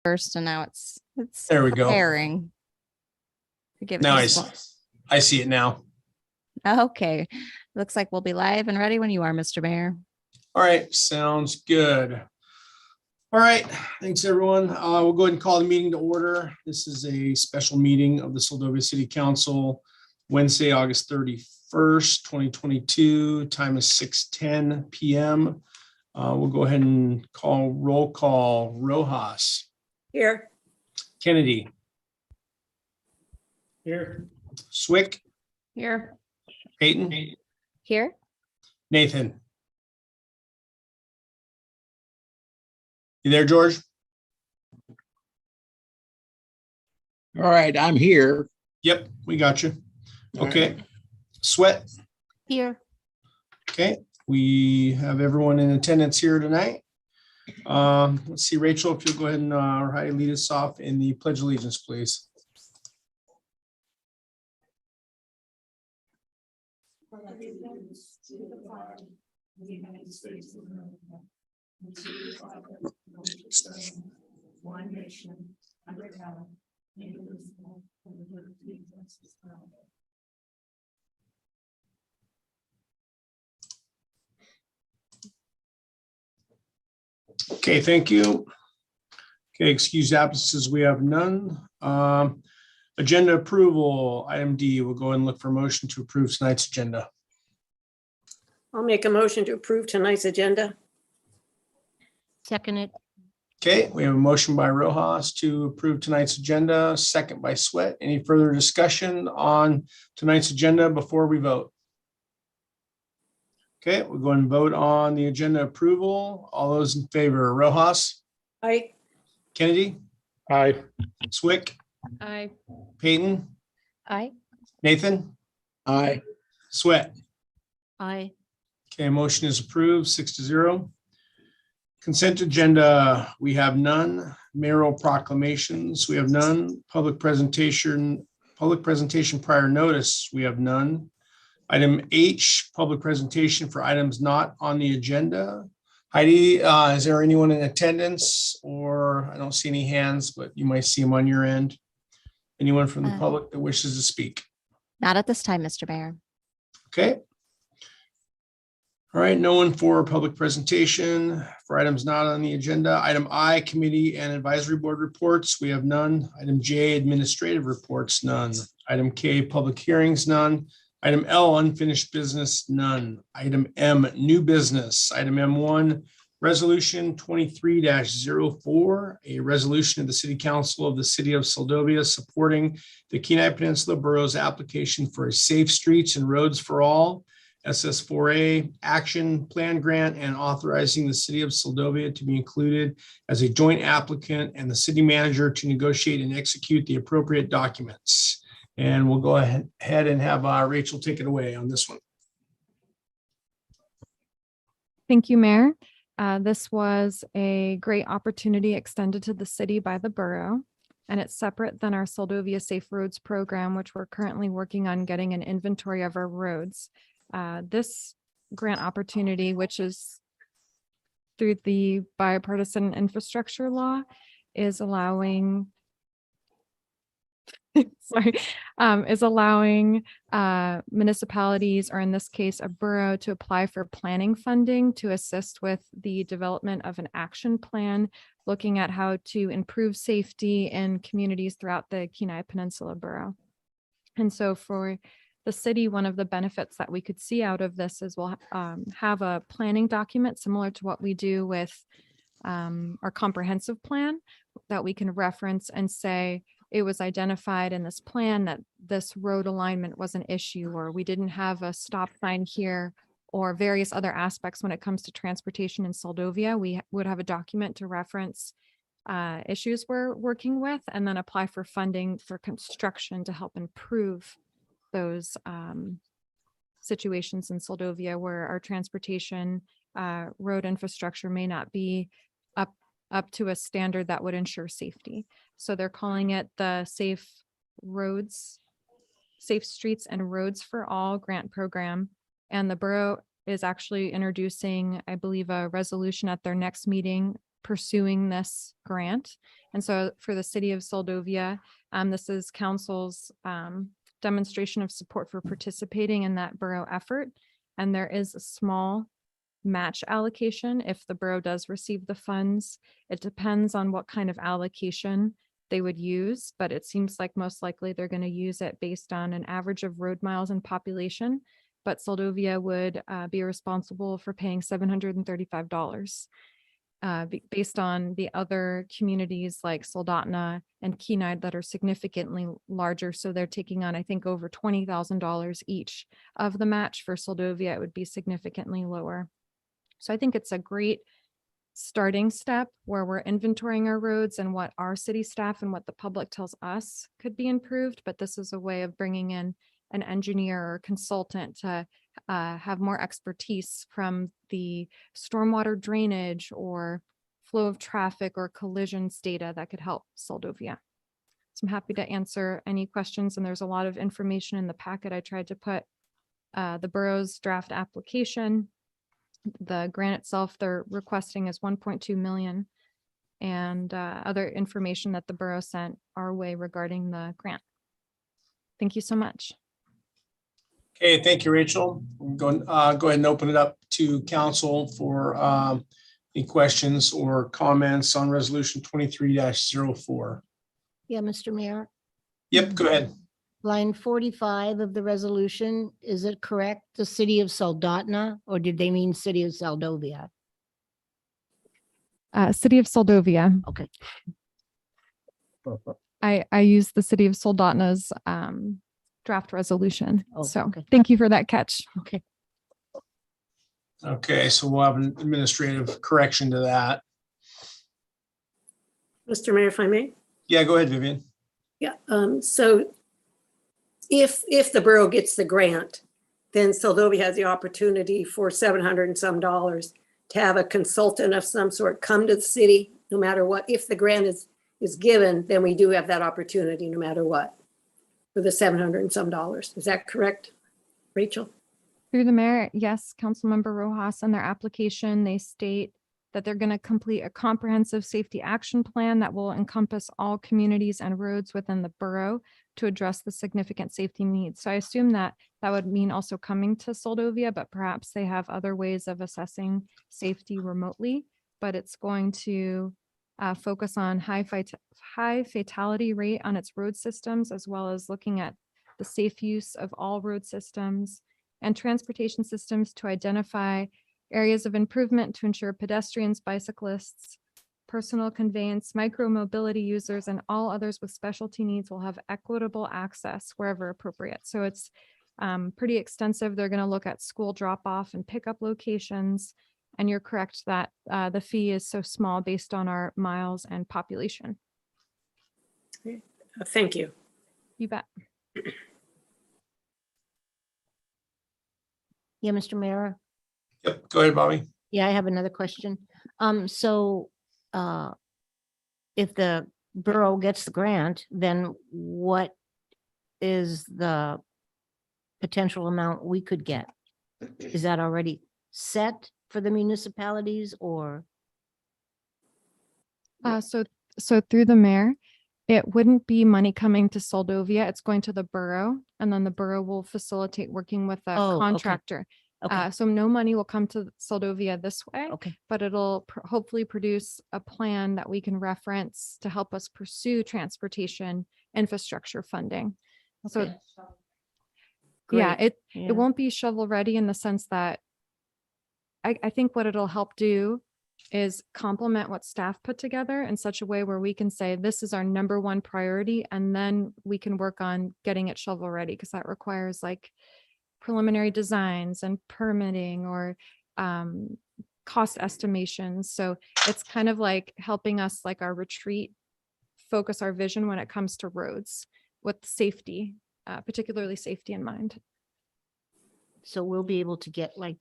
first, and now it's There we go. preparing. Give it Now just one- I see it now. Okay, looks like we'll be live and ready when you are, Mr. Mayor. All right, sounds good. All right, thanks everyone. We'll go ahead and call the meeting to order. This is a special meeting of the Seldovia City Council, Wednesday, August 31st, 2022. Time is 6:10 p.m. We'll go ahead and call roll call. Rojas. Here. Kennedy. Here. Swick. Here. Peyton. Here. Nathan. You there, George? All right, I'm here. Yep, we got you. All Okay. right. Sweat. Here. Okay, we have everyone in attendance here tonight. Let's see, Rachel, if you'll go ahead and or Heidi, lead us off in the Pledge of Allegiance, please. One nation under God, indivisible, with liberty and justice for all. Okay, thank you. Okay, excuse absences, we have none. Agenda approval, item D, we'll go ahead and look for a motion to approve tonight's agenda. I'll make a motion to approve tonight's agenda. Second it. Okay, we have a motion by Rojas to approve tonight's agenda, second by Sweat. Any further discussion on tonight's agenda before we vote? Okay, we'll go and vote on the agenda approval. All those in favor, Rojas, Aye. Kennedy, Aye. Swick, Aye. Peyton, Aye. Nathan, Aye. Sweat. Aye. Okay, motion is approved, 6-0. Consent agenda, we have none. Mayoral proclamations, we have none. Public presentation prior notice, we have none. Item H, public presentation for items not on the agenda. Heidi, is there anyone in attendance, or I don't see any hands, but you might see them on your end? Anyone from the public that wishes to speak? Not at this time, Mr. Mayor. Okay. All right, no one for public presentation for items not on the agenda. Item I, committee and advisory board reports, we have none. Item J, administrative reports, none. Item K, public hearings, none. Item L, unfinished business, none. Item M, new business. Item M1, resolution 23-04, a resolution of the City Council of the City of Seldovia supporting the Kenai Peninsula Borough's application for a safe streets and roads for all SS4A action plan grant, and authorizing the City of Seldovia to be included as a joint applicant and the city manager to negotiate and execute the appropriate documents. And we'll go ahead and have Rachel take it away on this one. Thank you, Mayor. This was a great opportunity extended to the city by the borough, and it's separate than our Seldovia Safe Roads program, which we're currently working on getting an inventory of our roads. This grant opportunity, which is through the bipartisan infrastructure law, is allowing municipalities, or in this case, a borough, to apply for planning funding to assist with the development of an action plan, looking at how to improve safety in communities throughout the Kenai Peninsula Borough. And so for the city, one of the benefits that we could see out of this is we'll have a planning document similar to what we do with our comprehensive plan that we can reference and say, it was identified in this plan that this road alignment was an issue, or we didn't have a stop sign here, or various other aspects when it comes to transportation in Seldovia. We would have a document to reference issues we're working with, and then apply for funding for construction to help improve those situations in Seldovia where our transportation road infrastructure may not be up to a standard that would ensure safety. So they're calling it the Safe Streets and Roads for All grant program. And the borough is actually introducing, I believe, a resolution at their next meeting pursuing this grant. And so for the city of Soldovia, this is council's demonstration of support for participating in that borough effort. And there is a small match allocation if the borough does receive the funds. It depends on what kind of allocation they would use, but it seems like most likely they're going to use it based on an average of road miles and population. But Soldovia would be responsible for paying $735 based on the other communities like Soldotna and Kenai that are significantly larger. So they're taking on, I think, over $20,000 each of the match. For Soldovia, it would be significantly lower. So I think it's a great starting step where we're inventorying our roads and what our city staff and what the public tells us could be improved. But this is a way of bringing in an engineer or consultant to have more expertise from the stormwater drainage or flow of traffic or collisions data that could help Soldovia. So I'm happy to answer any questions, and there's a lot of information in the packet. I tried to put the borough's draft application. The grant itself they're requesting is 1.2 million, and other information that the borough sent our way regarding the grant. Thank you so much. Okay, thank you, Rachel. Go ahead and open it up to council for any questions or comments on resolution 23-04. Yeah, Mr. Mayor, Yep, go ahead. line 45 of the resolution, is it correct? The city of Soldotna, or did they mean city of Soldovia? City of Soldovia. Okay. I used the city of Soldotna's draft resolution. Oh, So okay. thank you for that catch. Okay. Okay, so we'll have an administrative correction to that. Mr. Mayor, if I may? Yeah, go ahead, Vivian. Yeah, so if the borough gets the grant, then Soldovia has the opportunity for $700 and some to have a consultant of some sort come to the city, no matter what. If the grant is given, then we do have that opportunity no matter what, for the $700 and some. Is that correct, Rachel? Through the mayor, yes, Councilmember Rojas, on their application, they state that they're going to complete a comprehensive safety action plan that will encompass all communities and roads within the borough to address the significant safety needs. So I assume that that would mean also coming to Soldovia, but perhaps they have other ways of assessing safety remotely. But it's going to focus on high fatality rate on its road systems, as well as looking at the safe use of all road systems and transportation systems to identify areas of improvement to ensure pedestrians, bicyclists, personal conveyance, micro-mobility users, and all others with specialty needs will have equitable access wherever appropriate. So it's pretty extensive. They're going to look at school drop-off and pickup locations. And you're correct that the fee is so small based on our miles and population. Thank you. You bet. Yeah, Mr. Mayor. Yep, go ahead, Bobby. Yeah, I have another question. So if the borough gets the grant, then what is the potential amount we could get? Is that already set for the municipalities, or? So through the mayor, it wouldn't be money coming to Soldovia. It's going to the borough, and then the borough will facilitate working with a Oh, okay. contractor. Okay, So no money will come to Soldovia this way, okay, but it'll hopefully produce a plan that we can reference to help us pursue transportation infrastructure funding. So yeah, great. it won't be shovel ready in the sense that I think what it'll help do is complement what staff put together in such a way where we can say, this is our number one priority, and then we can work on getting it shovel ready, because that requires like preliminary designs and permitting or cost estimations. So it's kind of like helping us, like our retreat, focus our vision when it comes to roads with safety, particularly safety in mind. So we'll be able to get like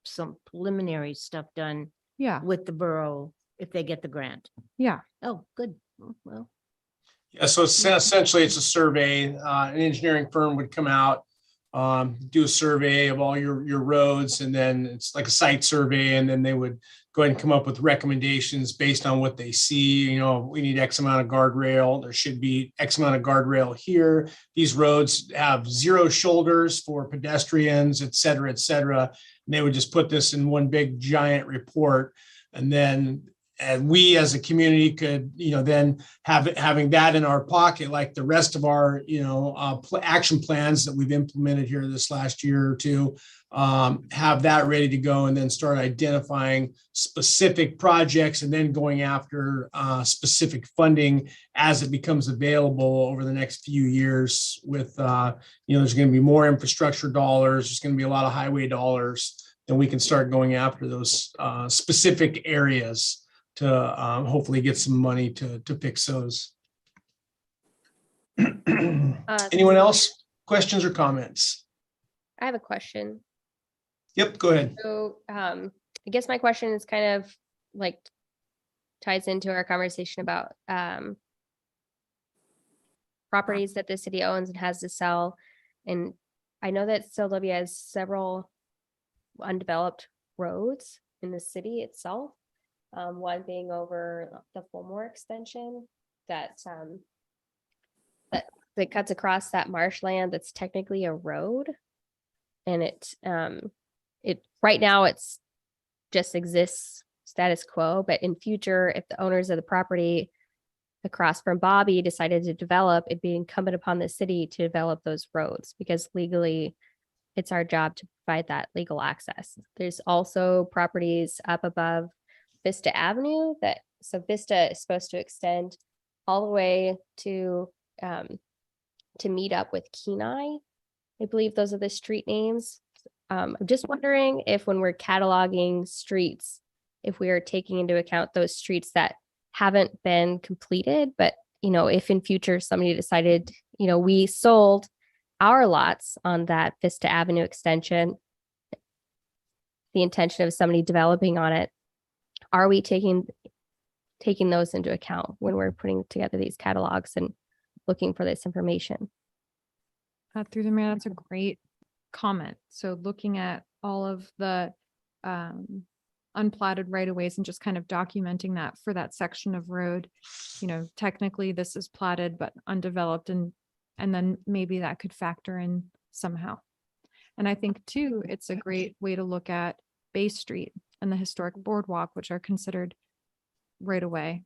some preliminary stuff done Yeah, with the borough if they get the grant. yeah. Oh, good. Oh, well, Yeah, so essentially it's a survey. An engineering firm would come out, do a survey of all your roads, and then it's like a site survey, and then they would go ahead and come up with recommendations based on what they see. You know, we need X amount of guardrail. There should be X amount of guardrail here. These roads have 0 shoulders for pedestrians, et cetera, et cetera. And they would just put this in one big giant report. And then we as a community could, you know, then having that in our pocket, like the rest of our, you know, action plans that we've implemented here this last year or two, have that ready to go, and then start identifying specific projects and then going after specific funding as it becomes available over the next few years with, you know, there's going to be more infrastructure dollars. There's going to be a lot of highway dollars. Then we can start going after those specific areas to hopefully get some money to fix those. Anyone else? Questions or comments? I have a question. Yep, go ahead. So, I guess my question is kind of like ties into our conversation about properties that the city owns and has to sell. And I know that CLW has several undeveloped roads in the city itself. One being over the Fulmore extension that that cuts across that marshland that's technically a road. And it right now it's just exists status quo, but in future, if the owners of the property across from Bobby decided to develop, it'd be incumbent upon the city to develop those roads, because legally it's our job to provide that legal access. There's also properties up above Vista Avenue so Vista is supposed to extend all the way to meet up with Kenai. I believe those are the street names. I'm just wondering if when we're cataloging streets, if we are taking into account those streets that haven't been completed, but, you know, if in future somebody decided, you know, we sold our lots on that Vista Avenue extension, the intention of somebody developing on it, are we taking those into account when we're putting together these catalogs and looking for this information? Through the mayor, that's a great comment. So looking at all of the unplatted right of ways and just kind of documenting that for that section of road, you know, technically this is platted but undeveloped, and then maybe that could factor in somehow. And I think too, it's a great way to look at Bay Street and the historic boardwalk, which are considered right away,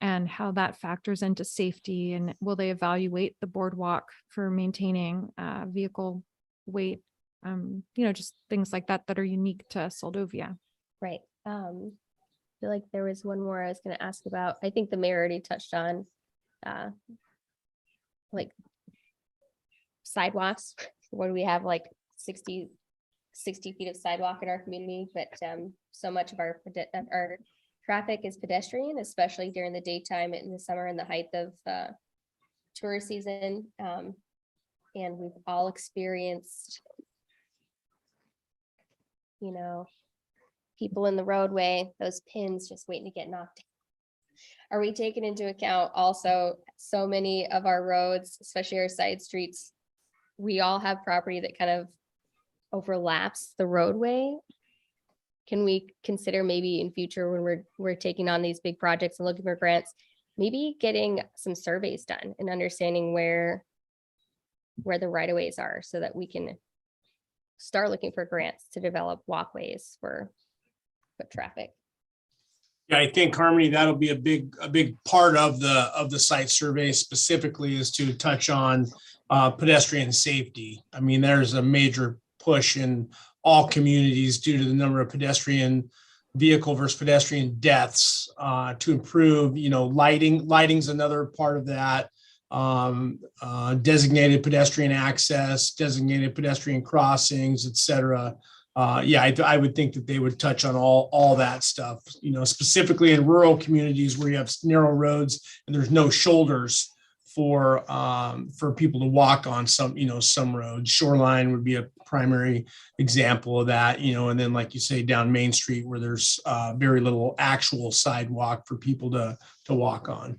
and how that factors into safety. And will they evaluate the boardwalk for maintaining vehicle weight? You know, just things like that that are unique to Soldovia. Right. I feel like there was one more I was going to ask about. I think the mayor already touched on like sidewalks. What do we have, like 60 feet of sidewalk in our community, but so much of our traffic is pedestrian, especially during the daytime in the summer and the height of tourist season. And we've all experienced, you know, people in the roadway, those pins just waiting to get knocked down. Are we taking into account also so many of our roads, especially our side streets? We all have property that kind of overlaps the roadway. Can we consider maybe in future when we're taking on these big projects and looking for grants, maybe getting some surveys done and understanding where the right of ways are, so that we can start looking for grants to develop walkways for foot traffic? Yeah, I think, Harmony, that'll be a big part of the site survey specifically, is to touch on pedestrian safety. I mean, there's a major push in all communities due to the number of vehicle versus pedestrian deaths to improve, you know, lighting's another part of that. Designated pedestrian access, designated pedestrian crossings, et cetera. Yeah, I would think that they would touch on all that stuff, you know, specifically in rural communities where you have narrow roads and there's no shoulders for people to walk on some roads. Shoreline would be a primary example of that, you know, and then like you say, down Main Street where there's very little actual sidewalk for people to walk on.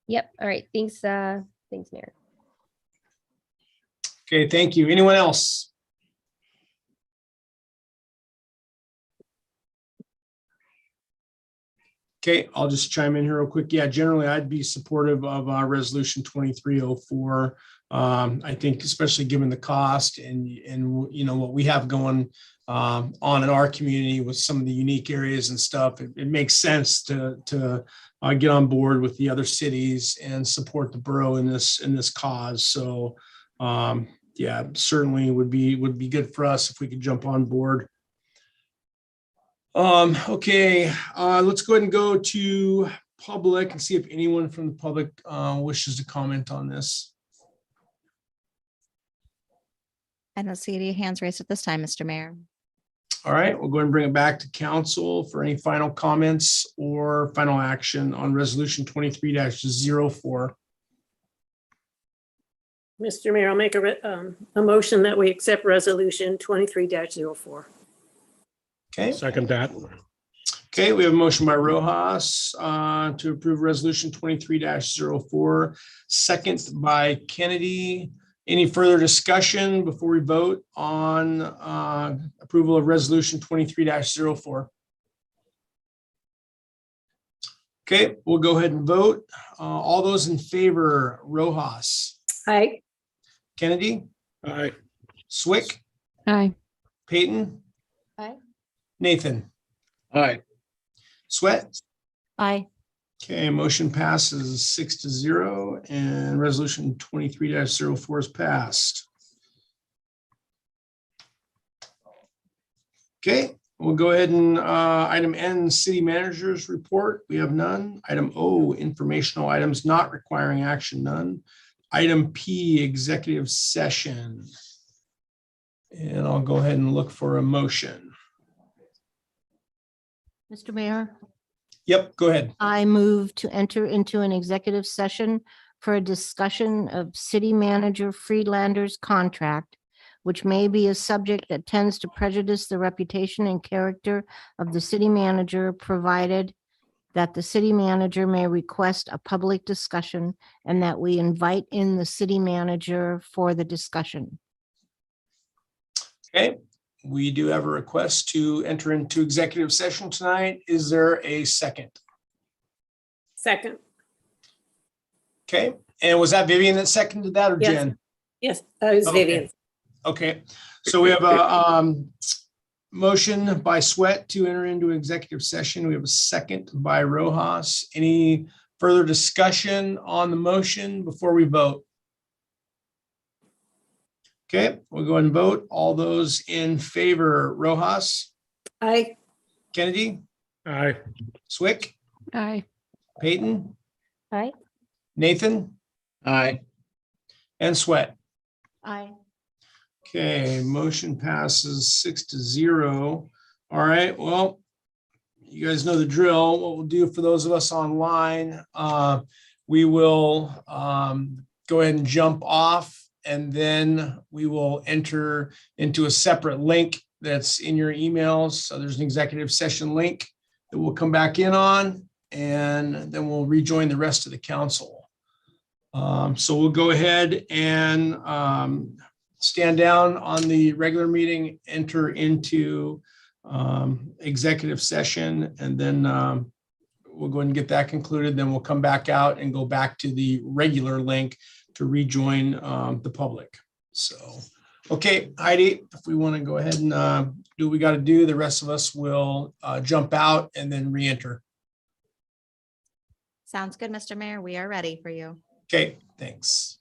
Yep. All right. Thanks, Mayor. Okay, thank you. Anyone else? Okay, I'll just chime in here real quick. Yeah, generally I'd be supportive of resolution 2304. I think especially given the cost and you know what we have going on in our community with some of the unique areas and stuff, it makes sense to get on board with the other cities and support the borough in this cause. So yeah, certainly would be good for us if we could jump on board. Okay, let's go ahead and go to public and see if anyone from the public wishes to comment on this. I don't see any hands raised at this time, Mr. Mayor. All right, we'll go ahead and bring it back to council for any final comments or final action on resolution 23-04. Mr. Mayor, I'll make a motion that we accept resolution 23-04. Okay, Second that. okay, we have a motion by Rojas to approve resolution 23-04, second by Kennedy. Any further discussion before we vote on approval of resolution 23-04? Okay, we'll go ahead and vote. All those in favor, Rojas, Aye. Kennedy, Aye. Swick, Aye. Peyton, Aye. Nathan, Aye. Sweat. Aye. Okay, motion passes 6-0 and resolution 23-04 is passed. Okay, we'll go ahead and item N, city manager's report. We have none. Item O, informational items not requiring action, none. Item P, executive session. And I'll go ahead and look for a motion. Mr. Mayor, Yep, go ahead. I move to enter into an executive session for a discussion of city manager Friedlander's contract, which may be a subject that tends to prejudice the reputation and character of the city manager, provided that the city manager may request a public discussion and that we invite in the city manager for the discussion. Okay, we do have a request to enter into executive session tonight. Is there a second? Second. Okay, and was that Vivian that seconded that or Yes. Jen? Yes, it was Okay. Vivian. Okay, so we have a motion by Sweat to enter into executive session. We have a second by Rojas. Any further discussion on the motion before we vote? Okay, we'll go ahead and vote. All those in favor, Rojas, Aye. Kennedy, Aye. Swick, Aye. Peyton, Aye. Nathan, Aye. and Sweat. Aye. Okay, motion passes 6-0. All right, well, you guys know the drill. What we'll do for those of us online, we will go ahead and jump off, and then we will enter into a separate link that's in your emails. So there's an executive session link that we'll come back in on, and then we'll rejoin the rest of the council. So we'll go ahead and stand down on the regular meeting, enter into executive session, and then we'll go ahead and get that concluded. Then we'll come back out and go back to the regular link to rejoin the public. So, okay, Heidi, if we want to go ahead and do what we got to do, the rest of us will jump out and then re-enter. Sounds good, Mr. Mayor. We are ready for you. Okay, thanks.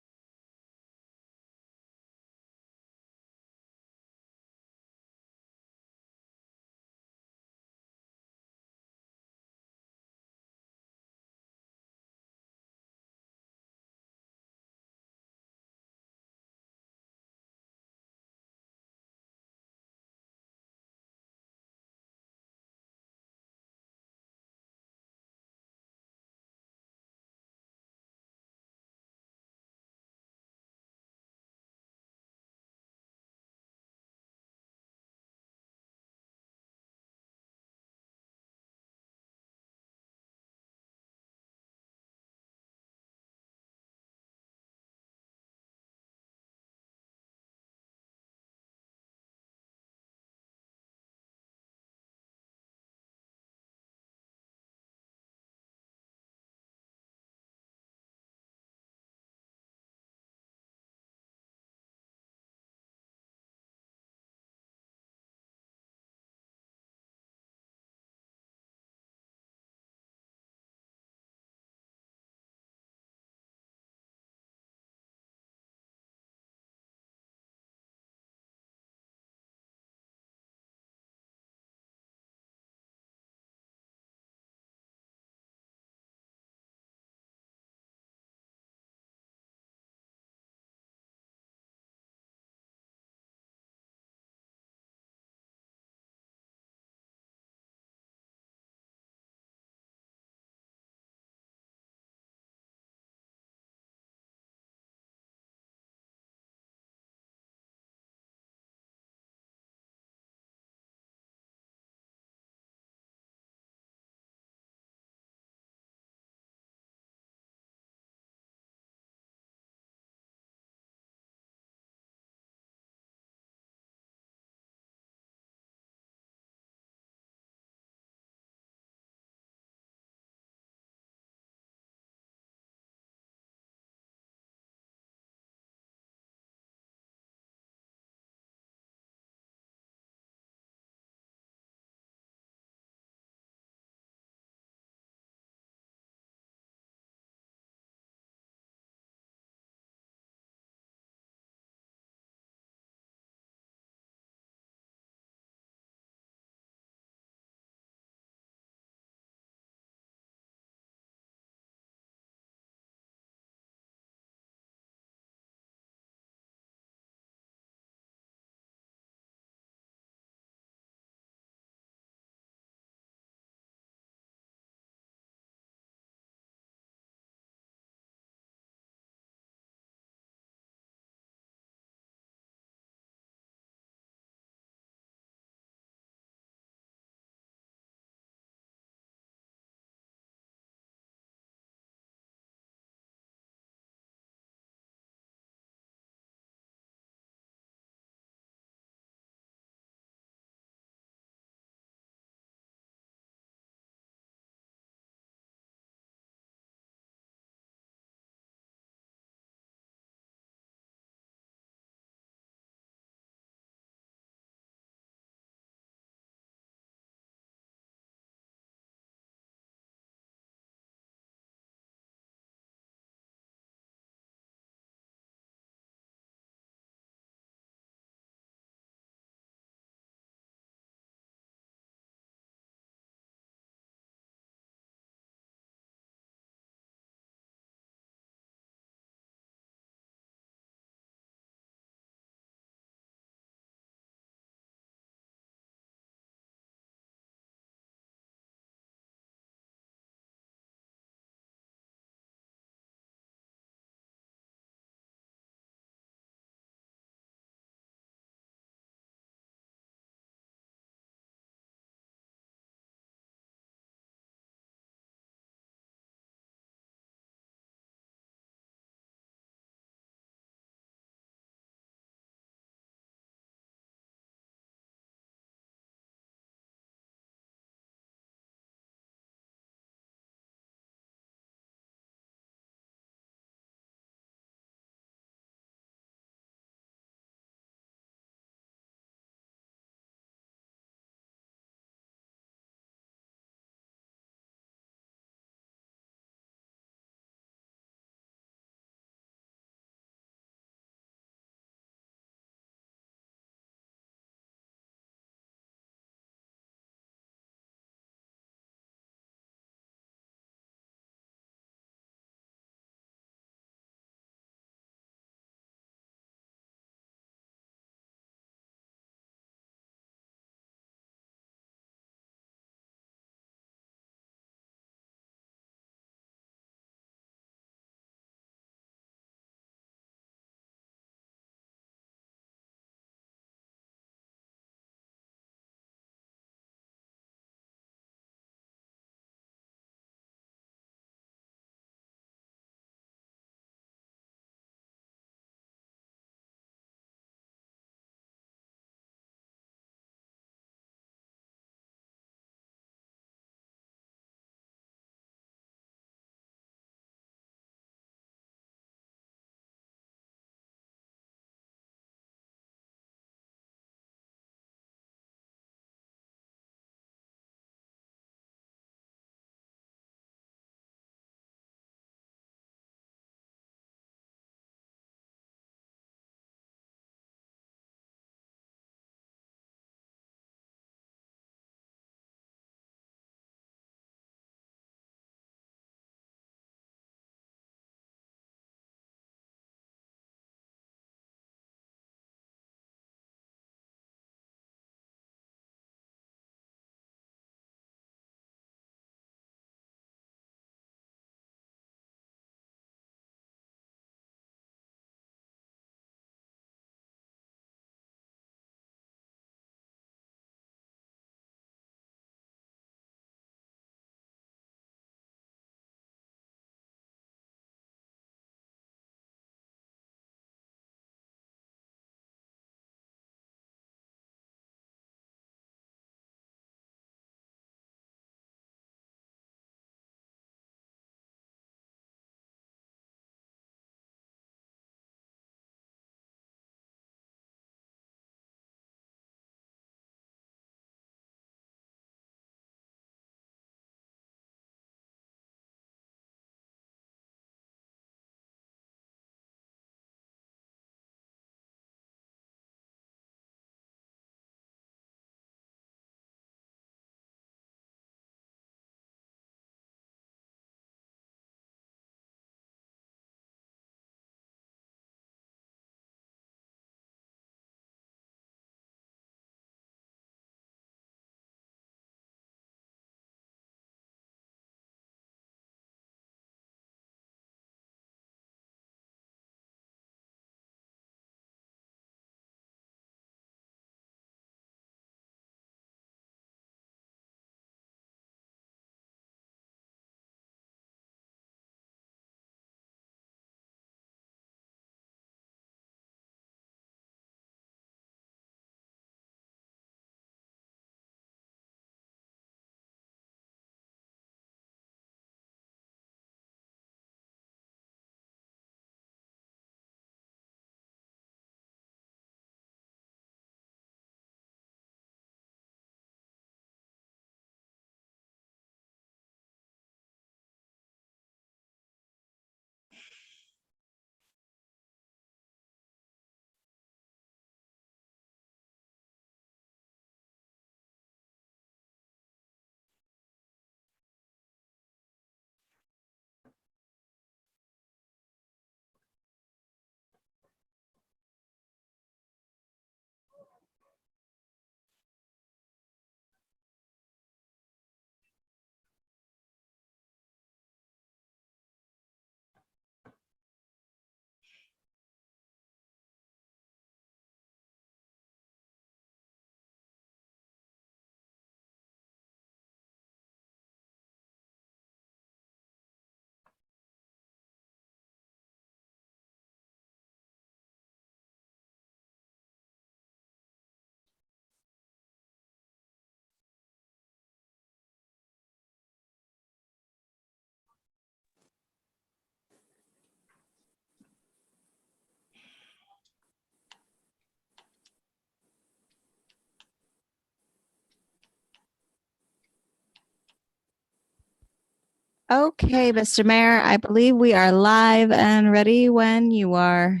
Okay, Mr. Mayor, I believe we are live and ready when you are.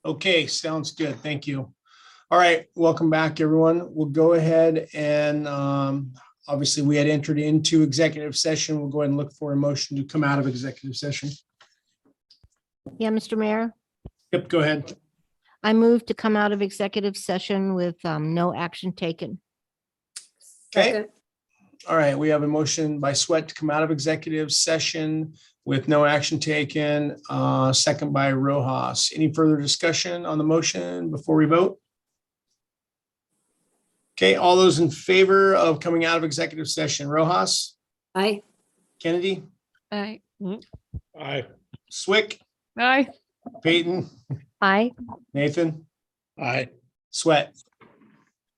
Okay, sounds good. Thank you. All right, welcome back, everyone. We'll go ahead and obviously we had entered into executive session. We'll go ahead and look for a motion to come out of executive session. Yeah, Mr. Mayor, Yep, go ahead. I move to come out of executive session with no action taken. Okay. Second. All right, we have a motion by Sweat to come out of executive session with no action taken, second by Rojas. Any further discussion on the motion before we vote? Okay, all those in favor of coming out of executive session, Rojas, Aye. Kennedy, Aye. Aye. Swick, Aye. Peyton, Aye. Nathan, Aye. Sweat.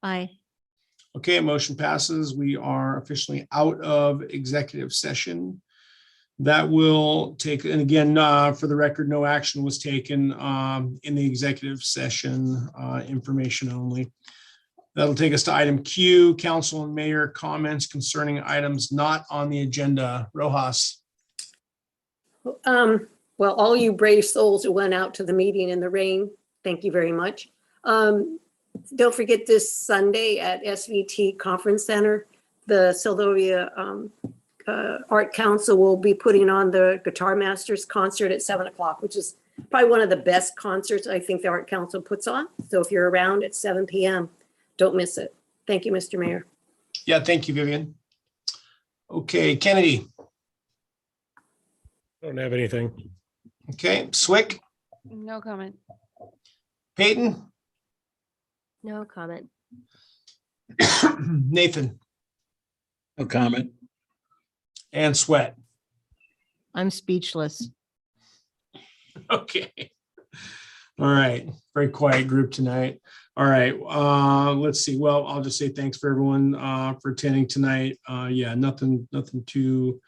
Aye. Okay, motion passes. We are officially out of executive session. That will take, and again, for the record, no action was taken in the executive session, information only. That'll take us to item Q, council and mayor comments concerning items not on the agenda. Rojas. Well, all you brave souls who went out to the meeting in the rain, thank you very much. Don't forget this Sunday at SVT Conference Center, the Sylvia Art Council will be putting on the Guitar Masters concert at 7:00, which is probably one of the best concerts I think the Art Council puts on. So if you're around at 7 p.m., don't miss it. Thank you, Mr. Mayor. Yeah, thank you, Vivian. Okay, Kennedy. Don't have anything. Okay, Swick, No comment. Peyton, No comment. Nathan, No comment. and Sweat. I'm speechless. Okay. All right. Very quiet group tonight. All right. Let's see. Well, I'll just say thanks for everyone for attending tonight. Yeah, nothing too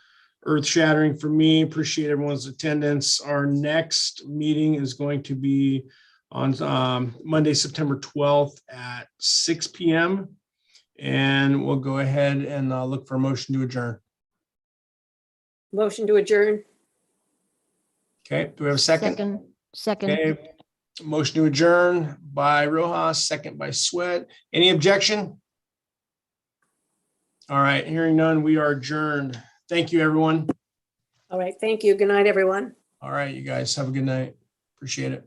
earth shattering for me. Appreciate everyone's attendance. Our next meeting is going to be on Monday, September 12th at 6 p.m. And we'll go ahead and look for a motion to adjourn. Motion to adjourn. Okay. Do we have a second? Second. Okay. Motion to adjourn by Rojas, second by Sweat. Any objection? All right, hearing none, we are adjourned. Thank you, everyone. All right. Thank you. Good night, everyone. All right, you guys have a good night. Appreciate it.